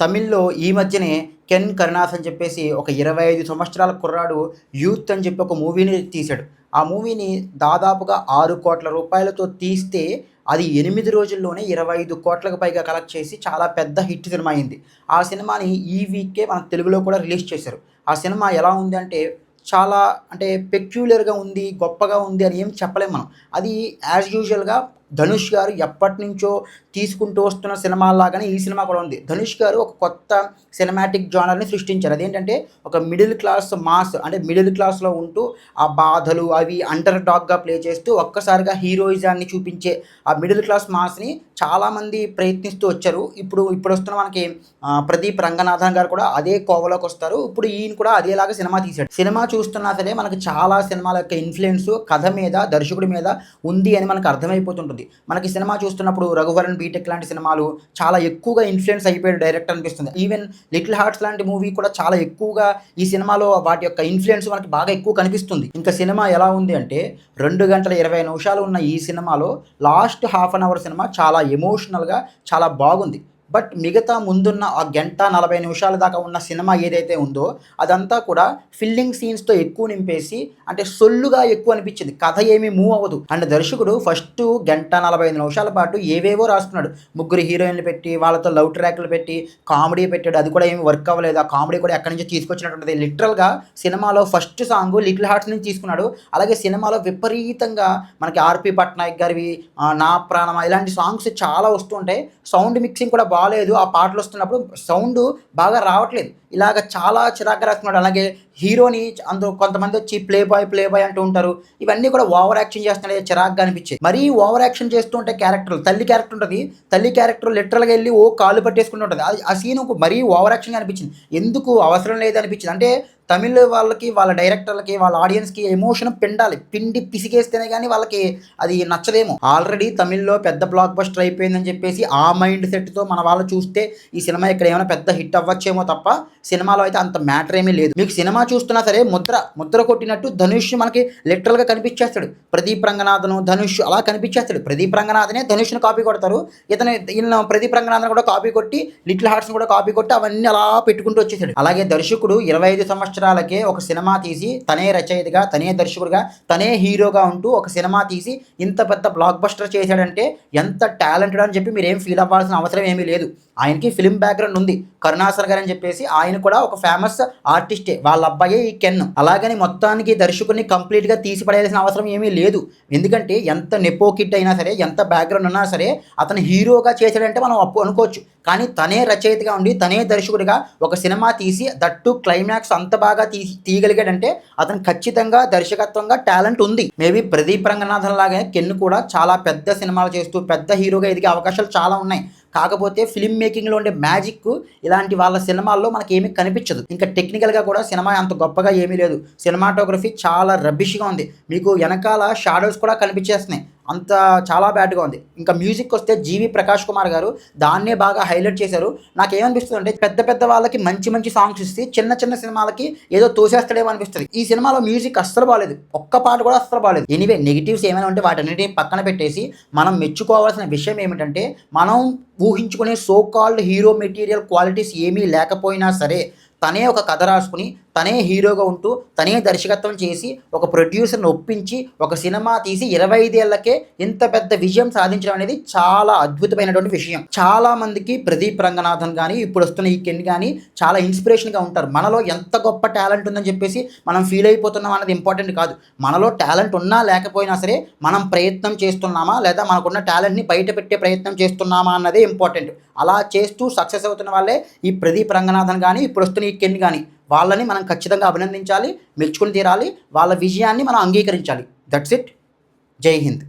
తమిళ్‌లో ఈ మధ్యనే 'కెన్ కరుణాస్' అని చెప్పేసి ఒక 25 సంవత్సరాల కుర్రాడు 'యూత్' అని చెప్పి ఒక మూవీని తీశాడు. ఆ మూవీని దాదాపుగా 6,00,00,000 తీస్తే అది 8 రోజుల్లోనే 25,00,00,000కి పైగా కలెక్ట్ చేసి చాలా పెద్ద హిట్ సినిమా అయింది. ఆ సినిమాని ఈ వీకే మన తెలుగులో కూడా రిలీజ్ చేశారు. ఆ సినిమా ఎలా ఉంది అంటే చాలా అంటే పెక్యులియర్‌గా ఉంది, గొప్పగా ఉంది అని ఏం చెప్పలేం మనం. అది యాజ్ యూజువల్‌గా ధనుష్ గారు ఎప్పటినుంచో తీసుకుంటూ వస్తున్న సినిమాల్లాగానే ఈ సినిమా కూడా ఉంది. ధనుష్ గారు ఒక కొత్త సినిమాటిక్ జానర్‌ని సృష్టించారు. అదేంటంటే ఒక మిడిల్ క్లాస్ మాస్ అంటే మిడిల్ క్లాస్‌లో ఉంటూ ఆ బాధలు అవి అండర్ డాగ్‌గా ప్లే చేస్తూ ఒక్కసారిగా హీరోయిజాన్ని చూపించే ఆ మిడిల్ క్లాస్ మాస్‌ని చాలామంది ప్రయత్నిస్తూ వచ్చారు. ఇప్పుడొస్తున్న మనకి 'ప్రదీప్ రంగనాథన్' గారు కూడా అదే కోవలోకొస్తారు. ఇప్పుడు ఈయన కూడా అదేలాగా సినిమా తీశాడు. సినిమా చూస్తున్నా సరే మనకు చాలా సినిమాల యొక్క ఇన్‌ఫ్లూయెన్స్ కథ మీద, దర్శకుడి మీద ఉంది అని మనకు అర్థమైపోతుంటుంది. మనకి సినిమా చూస్తున్నప్పుడు 'రఘువరన్ బీటెక్' లాంటి సినిమాలు చాలా ఎక్కువగా ఇన్‌ఫ్లూయెన్స్ అయిపోయాడు డైరెక్టర్ అనిపిస్తుంది. ఈవెన్ 'లిటిల్ హార్ట్స్' లాంటి మూవీ కూడా చాలా ఎక్కువగా ఈ సినిమాలో వాటి యొక్క ఇన్‌ఫ్లూయెన్స్ మనకి బాగా ఎక్కువ కనిపిస్తుంది. ఇంకా సినిమా ఎలా ఉంది అంటే 2 గంటల 20 నిమిషాలు ఉన్న ఈ సినిమాలో last half an hour cinema చాలా ఎమోషనల్‌గా చాలా బాగుంది. బట్ మిగతా ముందున్న ఆ గంట 40 నిమిషాల దాకా ఉన్న సినిమా ఏదైతే ఉందో అదంతా కూడా ఫిల్లింగ్ సీన్స్‌తో ఎక్కువ నింపేసి అంటే సొల్లుగా ఎక్కువ అనిపించింది. కథ ఏమీ మూవ్ అవ్వదు. అండ్ దర్శకుడు ఫస్ట్ గంట 45 నిమిషాల పాటు ఏవేవో రాసుకున్నాడు. ముగ్గురు హీరోయిన్‌లు పెట్టి, వాళ్ళతో లవ్ ట్రాక్‌లు పెట్టి, కామెడీ పెట్టాడు. అది కూడా ఏమి వర్క్ అవ్వలేదు. ఆ కామెడీ కూడా ఎక్కడి నుంచో తీసుకొచ్చినటువంటిది. లిటరల్‌గా సినిమాలో ఫస్ట్ సాంగ్ 'లిటిల్ హార్ట్స్' నుంచి తీసుకున్నాడు. అలాగే సినిమాలో విపరీతంగా మనకి 'ఆర్‌పీ పట్నాయక్' గారివి 'నా ప్రాణమా' ఇలాంటి సాంగ్స్ చాలా వస్తూ ఉంటాయి. సౌండ్ మిక్సింగ్ కూడా బాలేదు. ఆ పాటలు వస్తున్నప్పుడు సౌండ్ బాగా రావట్లేదు. ఇలాగ చాలా చిరాకుగా రాస్తున్నాడు. అలాగే హీరోని అందులో కొంతమందొచ్చి ప్లే బాయ్ అంటూ ఉంటారు. ఇవన్నీ కూడా ఓవర్ యాక్షన్ చేస్తున్నాడు. చిరాకుగా అనిపించేది. మరీ ఓవర్ యాక్షన్ చేస్తూ ఉంటే క్యారెక్టర్లు తల్లి క్యారెక్టర్ ఉంటది. తల్లి క్యారెక్టర్ లిటరల్‌గా ఎళ్లి కాళ్ళు పట్టేసుకుంటూ ఉంటది. ఆ సీన్ మరీ ఓవర్ యాక్షన్‌గా అనిపించింది. ఎందుకు అవసరం లేదనిపించింది. అంటే తమిళ్ వాళ్ళకి, వాళ్ళ డైరెక్టర్లకి, వాళ్ళ ఆడియన్స్‌కి ఎమోషన్ పిండాలి. పిండి పిసికేస్తేనే గానీ వాళ్ళకి అది నచ్చదేమో. ఆల్రెడీ తమిళ్‌లో పెద్ద బ్లాక్ బస్టర్ అయిపోయిందని చెప్పేసి ఆ మైండ్ సెట్‌తో మన వాళ్ళు చూస్తే ఈ సినిమా ఇక్కడ ఏమైనా పెద్ద హిట్ అవ్వచ్చేమో తప్ప సినిమాలో అయితే అంత మ్యాటర్ ఏమీ లేదు. మీకు సినిమా చూస్తున్నా సరే ముద్ర కొట్టినట్టు ధనుష్ మనకి లిటరల్‌గా కనిపించేస్తాడు. ప్రదీప్ రంగనాథన్, ధనుష్ అలా కనిపించేస్తాడు. ప్రదీప్ రంగనాథనే ధనుష్‌ని కాపీ కొడతారు. ఈయన ప్రదీప్ రంగనాథన్ కూడా కాపీ కొట్టి 'లిటిల్ హార్ట్స్‌ని' కూడా కాపీ కొట్టి అవన్నీ అలా పెట్టుకుంటూ వచ్చేసాడు. అలాగే దర్శకుడు 25 సంవత్సరాలకే ఒక సినిమా తీసి తనే రచయితగా, తనే దర్శకుడిగా, తనే హీరోగా ఉంటూ ఒక సినిమా తీసి ఇంత పెద్ద బ్లాక్ బస్టర్ చేశాడంటే ఎంత టాలెంటెడ్ అని చెప్పి మీరేం ఫీల్ అవ్వాల్సిన అవసరం ఏమీ లేదు. ఆయనకి ఫిల్మ్ బ్యాక్‌గ్రౌండ్ ఉంది. కరుణాకర్ గారు అని చెప్పేసి ఆయన కూడా ఒక ఫేమస్ ఆర్టిస్టే. వాళ్ళ అబ్బాయే ఈ కెన్. అలాగని మొత్తానికి దర్శకుడిని కంప్లీట్‌గా తీసి పడేయాల్సిన అవసరం ఏమీ లేదు. ఎందుకంటే ఎంత నెపో కిడ్ అయినా సరే, ఎంత బ్యాక్‌గ్రౌండ్ ఉన్నా సరే అతను హీరోగా చేశాడంటే మనం అనుకోవచ్చు. కానీ తనే రచయితగా ఉండి, తనే దర్శకుడిగా ఒక సినిమా తీసి దట్టు క్లైమాక్స్ అంత బాగా తీయగలిగాడంటే అతను ఖచ్చితంగా దర్శకత్వంగా టాలెంట్ ఉంది. మేబీ ప్రదీప్ రంగనాథన్ లాగే కెన్ కూడా చాలా పెద్ద సినిమాలు చేస్తూ పెద్ద హీరోగా ఎదిగే అవకాశాలు చాలా ఉన్నాయి. కాకపోతే ఫిల్మ్ మేకింగ్‌లో ఉండే మ్యాజిక్ ఇలాంటి వాళ్ళ సినిమాల్లో మనకేమీ కనిపించదు. ఇంకా టెక్నికల్‌గా కూడా సినిమా అంత గొప్పగా ఏమీ లేదు. సినిమాటోగ్రఫీ చాలా రబ్బిష్‌గా ఉంది. మీకు వెనకాల షాడోస్ కూడా కనిపించేస్తున్నాయి. అంత చాలా బ్యాడ్‌గా ఉంది. ఇంకా మ్యూజిక్ వస్తే 'జీవి ప్రకాష్ కుమార్' గారు దాన్నే బాగా హైలైట్ చేశారు. నాకేమనిపిస్తుందంటే పెద్ద వాళ్ళకి మంచి సాంగ్స్ ఇస్తే చిన్న సినిమాలకి ఏదో తోసేస్తాడేమో అనిపిస్తది. ఈ సినిమాలో మ్యూజిక్ అస్సలు బాలేదు. ఒక్క పాట కూడా అస్సలు బాలేదు. ఎనీవే నెగెటివ్స్ ఏమైనా ఉంటే వాటన్నిటిని పక్కన పెట్టేసి మనం మెచ్చుకోవాల్సిన విషయం ఏమిటంటే మనం ఊహించుకునే so called hero material qualities ఏమీ లేకపోయినా సరే తనే ఒక కథ రాసుకుని, తనే హీరోగా ఉంటూ, తనే దర్శకత్వం చేసి, ఒక ప్రొడ్యూసర్‌ని ఒప్పించి, ఒక సినిమా తీసి 25 ఏళ్లకే ఇంత పెద్ద విజయం సాధించడం అనేది చాలా అద్భుతమైనటువంటి విషయం. చాలా మందికి ప్రదీప్ రంగనాథన్ గానీ, ఇప్పుడొస్తున్న ఈ కెన్ గానీ చాలా ఇన్స్పిరేషన్‌గా ఉంటారు. మనలో ఎంత గొప్ప టాలెంట్ ఉందని చెప్పేసి మనం ఫీల్ అయిపోతున్నాం అన్నది ఇంపార్టెంట్ కాదు. మనలో టాలెంట్ ఉన్నా లేకపోయినా సరే మనం ప్రయత్నం చేస్తున్నామా? లేదా మనకున్న టాలెంట్‌ని బయట పెట్టే ప్రయత్నం చేస్తున్నామా అన్నదే ఇంపార్టెంట్. అలా చేస్తూ సక్సెస్ అవుతున్న వాళ్ళే ఈ ప్రదీప్ రంగనాథన్ గానీ, ఇప్పుడొస్తున్న ఈ కెన్ గానీ వాళ్ళని మనం ఖచ్చితంగా అభినందించాలి, మెచ్చుకుని తీరాలి. వాళ్ళ విజయాన్ని మనం అంగీకరించాలి. That's it. జై హింద్.